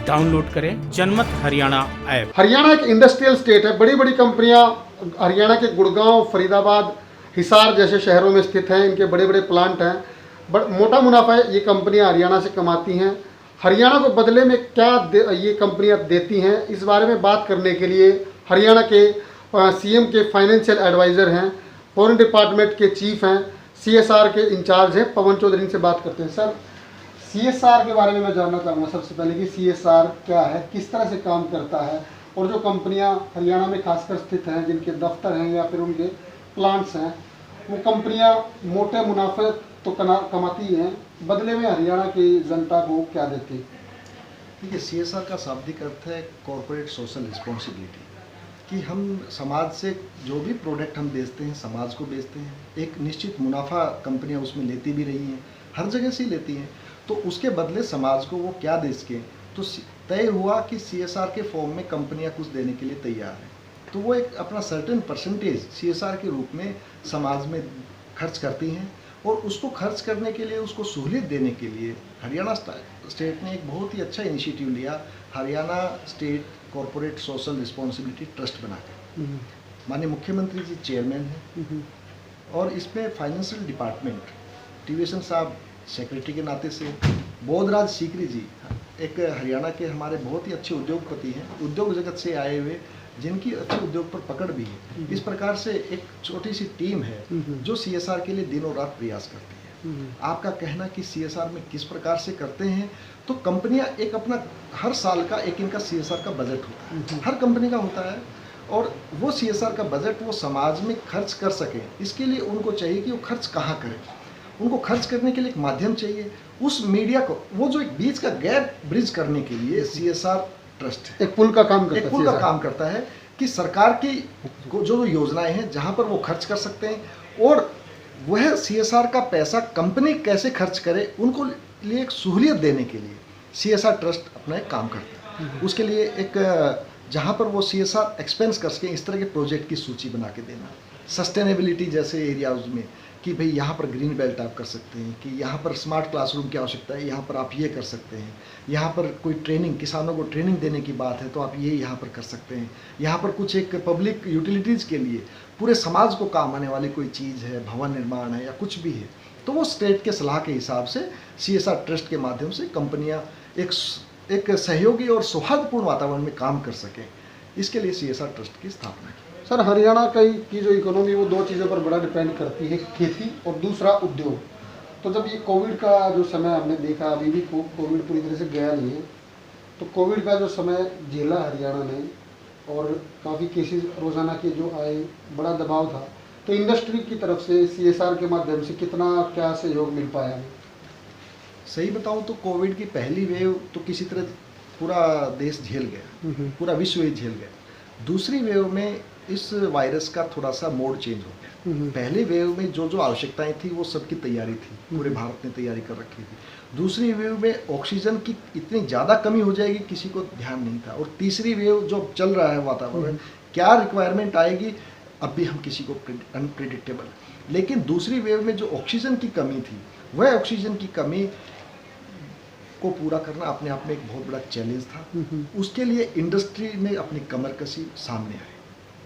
Download करें जनमत Haryana app. Haryana एक इंडस्ट्रियल स्टेट है। बड़ी बड़ी कंपनियां हरियाणा के गुड़गांव, फरीदाबाद, हिसार जैसे शहरों में स्थित हैं। इनके बड़े बड़े प्लांट हैं। मोटा मुनाफा ये कंपनियां हरियाणा से कमाती हैं। हरियाणा को बदले में क्या ये कंपनियां देती हैं, इस बारे में बात करने के लिए हरियाणा के सीएम के फाइनेंशियल एडवाइज़र हैं, फॉरेन डिपार्टमेंट के चीफ हैं, सीएसआर के इंचार्ज हैं, पवन चौधरी से बात करते हैं। सर, सीएसआर के बारे में मैं जानना चाहूँगा सबसे पहले कि सीएसआर क्या है, किस तरह से काम करता है, और जो कंपनियां हरियाणा में खासकर स्थित हैं, जिनके दफ्तर हैं या फिर उनके प्लांट्स हैं, वो कंपनियां मोटे मुनाफे तो कमाती हैं, बदले में हरियाणा की जनता को क्या देती है? देखिए, सीएसआर का शाब्दिक अर्थ है कॉरपोरेट सोशल रिस्पॉन्सिबिलिटी, कि हम समाज से जो भी प्रोडक्ट हम बेचते हैं समाज को बेचते हैं। एक निश्चित मुनाफा कंपनियां उसमें लेती भी रही हैं, हर जगह से लेती हैं, तो उसके बदले समाज को वो क्या दे सकें। तो तय हुआ कि सीएसआर के फॉर्म में कंपनियां कुछ देने के लिए तैयार हैं, तो वो एक अपना सर्टेन परसेंटेज सीएसआर के रूप में समाज में खर्च करती हैं, और उसको खर्च करने के लिए, उसको सहूलियत देने के लिए हरियाणा स्टेट ने एक बहुत ही अच्छा इनिशिएटिव लिया, Haryana state corporate social responsibility trust बनाकर। माननीय मुख्यमंत्री जी चेयरमैन हैं, और इसमें फाइनेंशियल डिपार्टमेंट टीवीएसन साहब सेक्रेटरी के नाते से, बोधराज सीकरी जी एक हरियाणा के हमारे बहुत ही अच्छे उद्योगपति हैं, उद्योग जगत से आए हुए, जिनकी अच्छे उद्योग पर पकड़ भी है। इस प्रकार से एक छोटी सी टीम है जो सीएसआर के लिए दिनों रात प्रयास करती है। आपका कहना कि सीएसआर में किस प्रकार से करते हैं, तो कंपनियां एक अपना हर साल का एक इनका सीएसआर का बजट होता है, हर कंपनी का होता है, और वो सीएसआर का बजट वो समाज में खर्च कर सकें, इसके लिए उनको चाहिए कि वो खर्च कहाँ करें। उनको खर्च करने के लिए एक माध्यम चाहिए, उस मीडिया को, वो जो एक बीच का गैप ब्रिज करने के लिए सीएसआर ट्रस्ट है, एक पुल का काम करता है। एक पुल का काम करता है कि सरकार की जो योजनाएं हैं जहां पर वो खर्च कर सकते हैं, और वह सीएसआर का पैसा कंपनी कैसे खर्च करे, उनको लिए एक सहूलियत देने के लिए सीएसआर ट्रस्ट अपना एक काम करता है। उसके लिए एक जहां पर वो सीएसआर एक्सपेंस कर सके, इस तरह के प्रोजेक्ट की सूची बना के देना। सस्टेनेबिलिटी जैसे एरियाज में कि भाई यहाँ पर ग्रीन बेल्ट आप कर सकते हैं, कि यहाँ पर स्मार्ट क्लासरूम की आवश्यकता है, यहाँ पर आप ये कर सकते हैं, यहाँ पर कोई ट्रेनिंग, किसानों को ट्रेनिंग देने की बात है तो आप ये यहाँ पर कर सकते हैं, यहाँ पर कुछ एक पब्लिक यूटिलिटीज़ के लिए पूरे समाज को काम आने वाली कोई चीज़ है, भवन निर्माण है या कुछ भी है, तो वो स्टेट के सलाह के हिसाब से सीएसआर ट्रस्ट के माध्यम से कंपनियाँ एक सहयोगी और सौहार्दपूर्ण वातावरण में काम कर सकें, इसके लिए सीएसआर ट्रस्ट की स्थापना की। सर, हरियाणा की जो इकोनॉमी वो दो चीज़ों पर बड़ा डिपेंड करती है, खेती और दूसरा उद्योग। तो जब ये कोविड का जो समय हमने देखा, अभी भी कोविड पूरी तरह से गया नहीं है, तो कोविड का जो समय झेला हरियाणा ने, और काफ़ी केसेस रोज़ाना के जो आए, बड़ा दबाव था, तो इंडस्ट्री की तरफ से सीएसआर के माध्यम से कितना क्या सहयोग मिल पाया हमें? सही बताऊं तो कोविड की पहली वेव तो किसी तरह पूरा देश झेल गया, पूरा विश्व ही झेल गया। दूसरी वेव में इस वायरस का थोड़ा सा मोड चेंज हो गया। पहली वेव में जो आवश्यकताएं थी वो सबकी तैयारी थी, पूरे भारत ने तैयारी कर रखी थी। दूसरी वेव में ऑक्सीजन की इतनी ज़्यादा कमी हो जाएगी, किसी को ध्यान नहीं था। और तीसरी वेव जो चल रहा है वातावरण, क्या रिक्वायरमेंट आएगी अब भी हम किसी को अनप्रिडिक्टेबल। लेकिन दूसरी वेव में जो ऑक्सीजन की कमी थी, वह ऑक्सीजन की कमी को पूरा करना अपने आप में एक बहुत बड़ा चैलेंज था। उसके लिए इंडस्ट्री ने अपनी कमर कसी, सामने आई,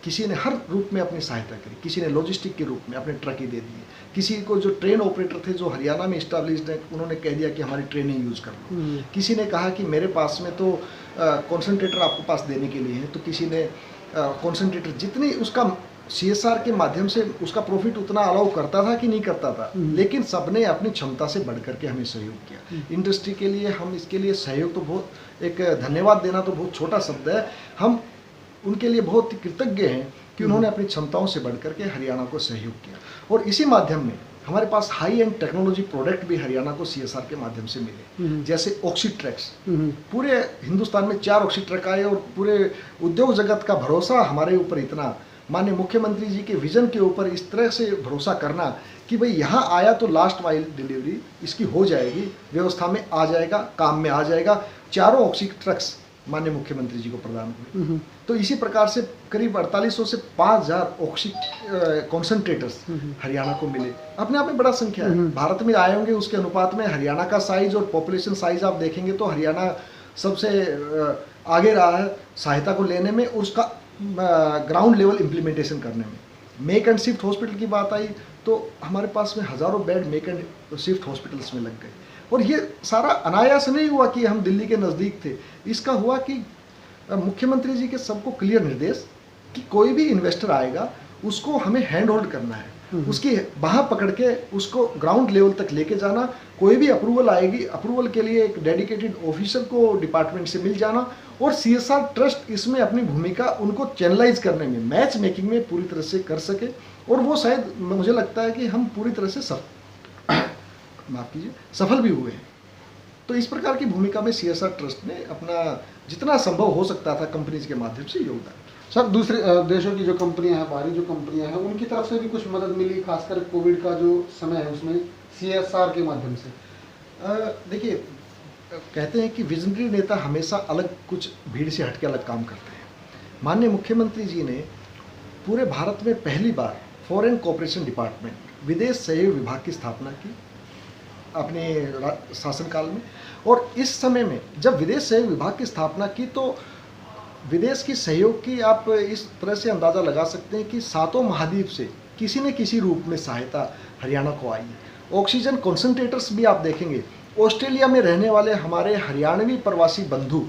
किसी ने हर रूप में अपनी सहायता करी, किसी ने लॉजिस्टिक के रूप में अपने ट्रक ही दे दिए, किसी को जो ट्रेन ऑपरेटर थे जो हरियाणा में इस्टेब्लिश्ड है, उन्होंने कह दिया कि हमारी ट्रेनें यूज़ कर लो। किसी ने कहा कि मेरे पास में तो कॉन्सेंट्रेटर आपके पास देने के लिए है, तो किसी ने कॉन्सेंट्रेटर जितनी उसका सीएसआर के माध्यम से उसका प्रॉफिट उतना अलाउ करता था कि नहीं करता था, लेकिन सबने अपनी क्षमता से बढ़कर के हमें सहयोग किया। इंडस्ट्री के लिए हम इसके लिए सहयोग तो बहुत, एक धन्यवाद देना तो बहुत छोटा शब्द है, हम उनके लिए बहुत कृतज्ञ हैं कि उन्होंने अपनी क्षमताओं से बढ़कर के हरियाणा को सहयोग किया। और इसी माध्यम में हमारे पास हाई एंड टेक्नोलॉजी प्रोडक्ट भी हरियाणा को सीएसआर के माध्यम से मिले, जैसे ऑक्सीट्रैक्स। पूरे हिंदुस्तान में 4 ऑक्सीट्रैक आए, और पूरे उद्योग जगत का भरोसा हमारे ऊपर इतना, माननीय मुख्यमंत्री जी के विजन के ऊपर इस तरह से भरोसा करना कि भाई यहाँ आया तो लास्ट माइल डिलीवरी इसकी हो जाएगी, व्यवस्था में आ जाएगा, काम में आ जाएगा। 4 ऑक्सीट्रैक्स माननीय मुख्यमंत्री जी को प्रदान हुए। तो इसी प्रकार से करीब 4800 से 5000 ऑक्सी कॉन्सेंट्रेटर्स हरियाणा को मिले। अपने आप में बड़ा संख्या है, भारत में आए होंगे उसके अनुपात में हरियाणा का साइज और पॉपुलेशन साइज आप देखेंगे तो हरियाणा सबसे आगे रहा है सहायता को लेने में और उसका ग्राउंड लेवल इम्प्लीमेंटेशन करने में। मेक एंड शिफ्ट हॉस्पिटल की बात आई तो हमारे पास में हज़ारों bed make and shift hospitals में लग गए। और ये सारा अनायास नहीं हुआ कि हम दिल्ली के नज़दीक थे, इसका हुआ कि मुख्यमंत्री जी के सबको क्लियर निर्देश कि कोई भी इन्वेस्टर आएगा उसको हमें हैंड होल्ड करना है, उसकी बाह पकड़ के उसको ग्राउंड लेवल तक लेके जाना। कोई भी अप्रूवल आएगी, अप्रूवल के लिए एक डेडिकेटेड ऑफिसर को डिपार्टमेंट से मिल जाना और CSR ट्रस्ट इसमें अपनी भूमिका उनको चैनलाइज करने में, मैच मेकिंग में पूरी तरह से कर सके। और वो शायद मुझे लगता है कि हम पूरी तरह से सफल भी हुए हैं। तो इस प्रकार की भूमिका में CSR ट्रस्ट ने अपना जितना संभव हो सकता था कंपनीज के माध्यम से योगदान। सर, दूसरे देशों की जो कंपनियां हैं, बाहरी जो कंपनियां हैं, उनकी तरफ से भी कुछ मदद मिली, खासकर कोविड का जो समय है उसमें CSR के माध्यम से? देखिए, कहते हैं कि विजनरी नेता हमेशा अलग कुछ भीड़ से हटके अलग काम करते हैं। माननीय मुख्यमंत्री जी ने पूरे भारत में पहली बार फॉरेन कोऑपरेशन डिपार्टमेंट, विदेश सहयोग विभाग की स्थापना की अपने शासनकाल में। और इस समय में जब विदेश सहयोग विभाग की स्थापना की तो विदेश की सहयोग की आप इस तरह से अंदाज़ा लगा सकते हैं कि सातों महाद्वीप से किसी न किसी रूप में सहायता हरियाणा को आई है। ऑक्सीजन कॉन्सेंट्रेटर्स भी आप देखेंगे, ऑस्ट्रेलिया में रहने वाले हमारे हरियाणवी प्रवासी बंधु,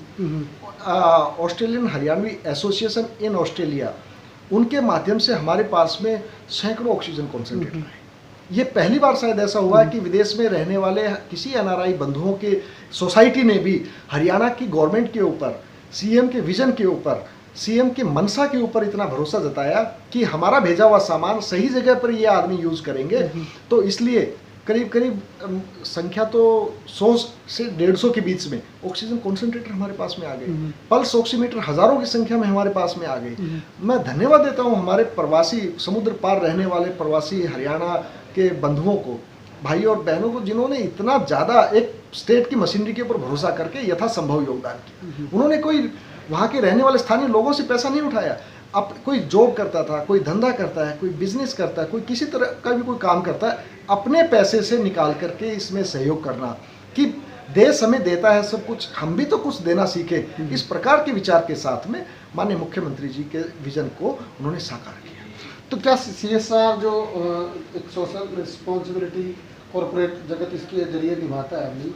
Australian Haryanvi association in Australia, उनके माध्यम से हमारे पास में सैकड़ों ऑक्सीजन कॉन्सेंट्रेटर हैं। ये पहली बार शायद ऐसा हुआ है कि विदेश में रहने वाले किसी NRI बंधुओं के सोसाइटी ने भी हरियाणा की गवर्नमेंट के ऊपर, CM के विजन के ऊपर, CM के मनसा के ऊपर इतना भरोसा जताया कि हमारा भेजा हुआ सामान सही जगह पर ये आदमी यूज़ करेंगे। तो इसलिए करीब करीब संख्या तो 100 से 150 के बीच में ऑक्सीजन कॉन्सेंट्रेटर हमारे पास में आ गए। पल्स ऑक्सीमीटर हज़ारों की संख्या में हमारे पास में आ गए। मैं धन्यवाद देता हूँ हमारे प्रवासी, समुद्र पार रहने वाले प्रवासी हरियाणा के बंधुओं को, भाई और बहनों को, जिन्होंने इतना ज़्यादा एक स्टेट की मशीनरी के ऊपर भरोसा करके यथासंभव योगदान किया। उन्होंने कोई वहाँ के रहने वाले स्थानीय लोगों से पैसा नहीं उठाया। अब कोई जॉब करता था, कोई धंधा करता है, कोई बिजनेस करता है, कोई किसी तरह का भी कोई काम करता है, अपने पैसे से निकाल करके इसमें सहयोग करना कि देश हमें देता है सब कुछ, हम भी तो कुछ देना सीखे। इस प्रकार के विचार के साथ में माननीय मुख्यमंत्री जी के विजन को उन्होंने साकार किया। तो क्या CSR जो एक सोशल रिस्पॉन्सिबिलिटी कॉर्पोरेट जगत इसके जरिए निभाता है अपनी,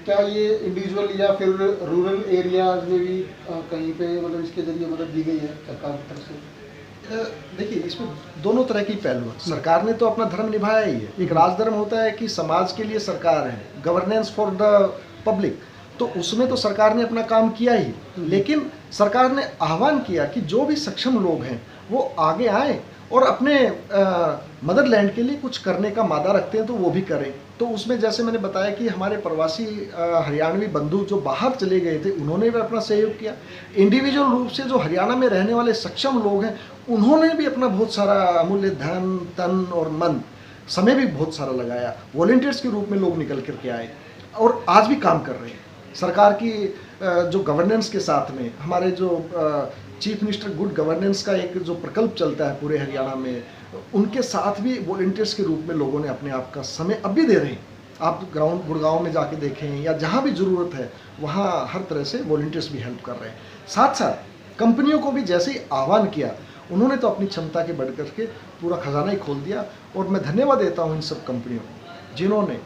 क्या ये इंडिविजुअल या फिर रूरल एरियाज में भी कहीं पे मतलब इसके जरिए मदद दी गई है सरकार की तरफ से? देखिए, इसमें दोनों तरह की पहलू है। सरकार ने तो अपना धर्म निभाया ही है। एक राजधर्म होता है कि समाज के लिए सरकार है, गवर्नेंस फॉर द पब्लिक, तो उसमें तो सरकार ने अपना काम किया ही। लेकिन सरकार ने आह्वान किया कि जो भी सक्षम लोग हैं वो आगे आए और अपने मदरलैंड के लिए कुछ करने का मादा रखते हैं तो वो भी करें। तो उसमें जैसे मैंने बताया कि हमारे प्रवासी हरियाणवी बंधु जो बाहर चले गए थे उन्होंने भी अपना सहयोग किया। इंडिविजुअल रूप से जो हरियाणा में रहने वाले सक्षम लोग हैं उन्होंने भी अपना बहुत सारा अमूल्य धन, तन और मन, समय भी बहुत सारा लगाया। वॉलंटियर्स के रूप में लोग निकल करके आए और आज भी काम कर रहे हैं। सरकार की जो गवर्नेंस के साथ में हमारे जो चीफ मिनिस्टर गुड गवर्नेंस का एक जो प्रकल्प चलता है पूरे हरियाणा में, उनके साथ भी वॉलंटियर्स के रूप में लोगों ने अपने आप का समय अब भी दे रहे हैं। आप गुड़गांव में जाके देखें या जहाँ भी ज़रूरत है वहाँ हर तरह से वॉलंटियर्स भी हेल्प कर रहे हैं। साथ साथ कंपनियों को भी जैसे ही आह्वान किया उन्होंने तो अपनी क्षमता के बढ़ करके पूरा खजाना ही खोल दिया। और मैं धन्यवाद देता हूँ इन सब कंपनियों को जिन्होंने,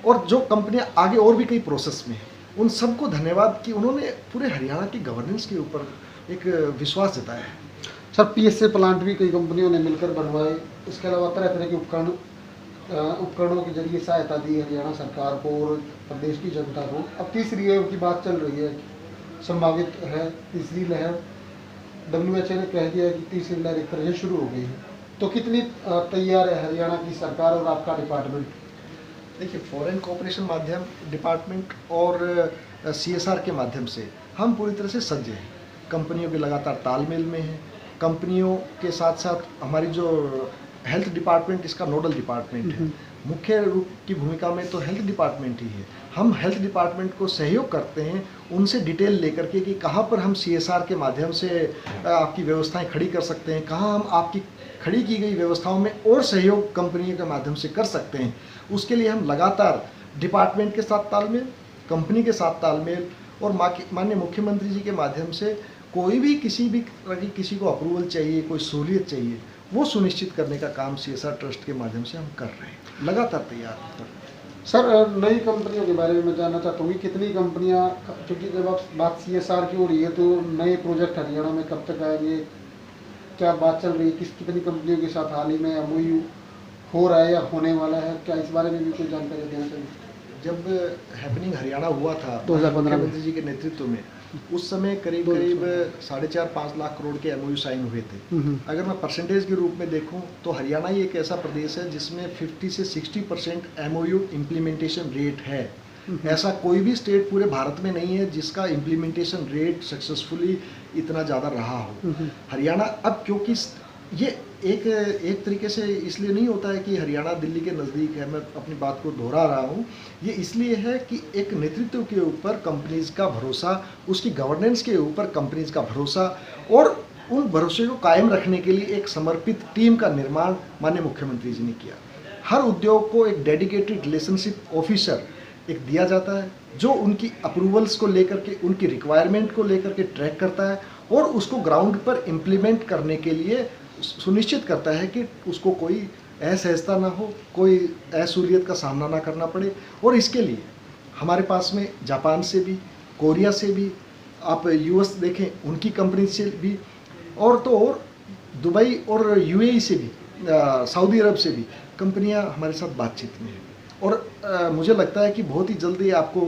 और जो कंपनियाँ आगे और भी कई प्रोसेस में हैं, उन सबको धन्यवाद कि उन्होंने पूरे हरियाणा की गवर्नेंस के ऊपर एक विश्वास जताया है। सर, PSA प्लांट भी कई कंपनियों ने मिलकर बनवाए। इसके अलावा तरह तरह के उपकरणों के जरिए सहायता दी हरियाणा सरकार को और प्रदेश की जनता को। अब तीसरी वेव की बात चल रही है, संभावित है तीसरी लहर। WHO ने कह दिया कि तीसरी लहर एक तरह से शुरू हो गई है। तो कितनी तैयार है हरियाणा की सरकार और आपका डिपार्टमेंट? देखिए, फॉरेन कोऑपरेशन माध्यम डिपार्टमेंट और CSR के माध्यम से हम पूरी तरह से सज्ज हैं। कंपनियों के लगातार तालमेल में हैं। कंपनियों के साथ साथ हमारी जो हेल्थ डिपार्टमेंट इसका नोडल डिपार्टमेंट है, मुख्य रूप की भूमिका में तो हेल्थ डिपार्टमेंट ही है। हम हेल्थ डिपार्टमेंट को सहयोग करते हैं उनसे डिटेल लेकर के कि कहाँ पर हम CSR के माध्यम से आपकी व्यवस्थाएं खड़ी कर सकते हैं, कहाँ हम आपकी खड़ी की गई व्यवस्थाओं में और सहयोग कंपनियों के माध्यम से कर सकते हैं। उसके लिए हम लगातार डिपार्टमेंट के साथ तालमेल, कंपनी के साथ तालमेल और माननीय मुख्यमंत्री जी के माध्यम से कोई भी किसी भी तरह की किसी को अप्रूवल चाहिए, कोई सहूलियत चाहिए, वो सुनिश्चित करने का काम CSR ट्रस्ट के माध्यम से हम कर रहे हैं, लगातार तैयार हैं। सर नई कंपनियों के बारे में मैं जानना चाहता हूँ कि कितनी कंपनियाँ, क्योंकि जब आप बात CSR की हो रही है तो नए प्रोजेक्ट हरियाणा में कब तक आएंगे, क्या बात चल रही है, कितनी कंपनियों के साथ हाल ही में MOU हो रहा है या होने वाला है, क्या इस बारे में भी कोई जानकारी देना चाहिए? जब हैपनिंग हरियाणा हुआ था 2015 में मुख्यमंत्री जी के नेतृत्व में, उस समय करीब 4.5-5 लाख करोड़ के MOU साइन हुए थे। अगर मैं परसेंटेज के रूप में देखूं तो हरियाणा ही एक ऐसा प्रदेश है जिसमें 50 से 60% MOU इम्प्लीमेंटेशन रेट है। ऐसा कोई भी स्टेट पूरे भारत में नहीं है जिसका इम्प्लीमेंटेशन रेट सक्सेसफुली इतना ज़्यादा रहा हो। हरियाणा अब क्योंकि ये एक तरीके से इसलिए नहीं होता है कि हरियाणा दिल्ली के नज़दीक है, मैं अपनी बात को दोहरा रहा हूँ, ये इसलिए है कि एक नेतृत्व के ऊपर कंपनीज का भरोसा, उसकी गवर्नेंस के ऊपर कंपनीज का भरोसा और उन भरोसे को कायम रखने के लिए एक समर्पित टीम का निर्माण माननीय मुख्यमंत्री जी ने किया। हर उद्योग को एक डेडिकेटेड रिलेशनशिप ऑफिसर एक दिया जाता है जो उनकी अप्रूवल्स को लेकर के, उनकी रिक्वायरमेंट को लेकर के ट्रैक करता है और उसको ग्राउंड पर इम्प्लीमेंट करने के लिए सुनिश्चित करता है कि उसको कोई असहजता ना हो, कोई असुलियत का सामना ना करना पड़े। और इसके लिए हमारे पास में जापान से भी, कोरिया से भी, आप US देखें उनकी कंपनी से भी, और तो और दुबई और UAE से भी, सऊदी अरब से भी कंपनियां हमारे साथ बातचीत में हैं। और मुझे लगता है कि बहुत ही जल्दी आपको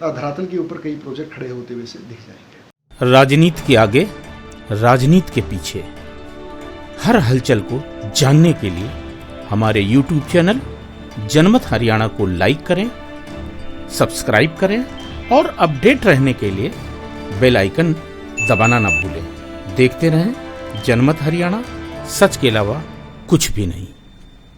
धरातल के ऊपर कई प्रोजेक्ट खड़े होते हुए से दिख जाएंगे। राजनीति के आगे, राजनीति के पीछे, हर हलचल को जानने के लिए हमारे YouTube चैनल जनमत हरियाणा को लाइक करें, सब्सक्राइब करें और अपडेट रहने के लिए बेल आइकन दबाना ना भूलें। देखते रहें जनमत हरियाणा, सच के अलावा कुछ भी नहीं।